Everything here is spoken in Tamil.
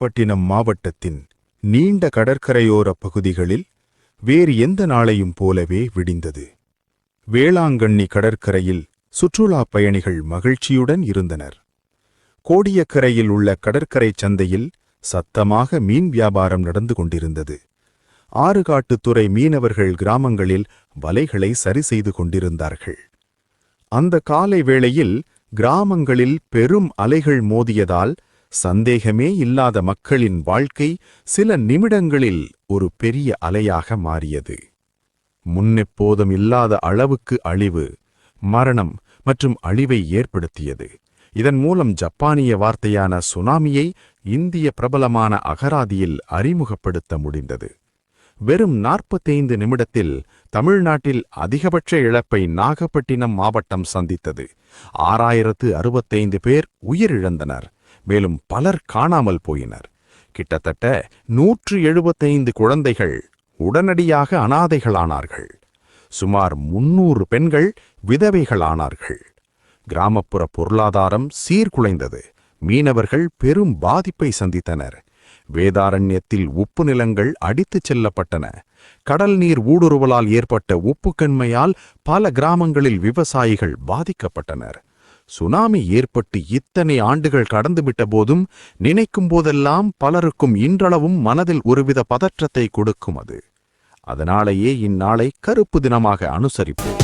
நாகப்பட்டினம் மாவட்டத்தின் நீண்ட கடற்கரையோர பகுதிகளில் வேறு எந்த நாளையும் போலவே விடிந்தது. வேளாங்கண்ணி கடற்கரையில் சுற்றுலாப் பயணிகள் மகிழ்ச்சியுடன் இருந்தனர். கோடியக்கரையில் உள்ள கடற்கரை சந்தையில் சத்தமாக மீன் வியாபாரம் நடந்து கொண்டிருந்தது. ஆறுகாட்டுத்துறை மீனவர்கள் கிராமங்களில் வலைகளை சரி செய்து கொண்டிருந்தார்கள். அந்த காலை வேளையில் கிராமங்களில் பெரும் அலைகள் மோதியதால் சந்தேகமே இல்லாத மக்களின் வாழ்க்கை சில நிமிடங்களில் ஒரு பெரிய அலையாக மாறியது. முன்னெப்போதும் இல்லாத அளவுக்கு அழிவு, மரணம் மற்றும் அழிவை ஏற்படுத்தியது. இதன் மூலம் ஜப்பானிய வார்த்தையான சுனாமியை இந்திய பிரபலமான அகராதியில் அறிமுகப்படுத்த முடிந்தது. வெறும் 45 நிமிடத்தில் தமிழ்நாட்டில் அதிகபட்ச இழப்பை நாகப்பட்டினம் மாவட்டம் சந்தித்தது. 6065 பேர் உயிரிழந்தனர். மேலும் பலர் காணாமல் போயினர். கிட்டத்தட்ட 175 குழந்தைகள் உடனடியாக அனாதைகளானார்கள். சுமார் 300 பெண்கள் விதவைகளானார்கள். கிராமப்புற பொருளாதாரம் சீர்குலைந்தது. மீனவர்கள் பெரும் பாதிப்பை சந்தித்தனர். வேதாரண்யத்தில் உப்பு நிலங்கள் அடித்துச் செல்லப்பட்டன. கடல் நீர் ஊடுருவலால் ஏற்பட்ட உப்புக்கண்மையால் பல கிராமங்களில் விவசாயிகள் பாதிக்கப்பட்டனர். சுனாமி ஏற்பட்டு இத்தனை ஆண்டுகள் கடந்துவிட்ட போதும் நினைக்கும் போதெல்லாம் பலருக்கும் இன்றளவும் மனதில் ஒருவித பதற்றத்தை கொடுக்கும் அது. அதனாலேயே இந்நாளை கருப்பு தினமாக அனுசரிப்போம்.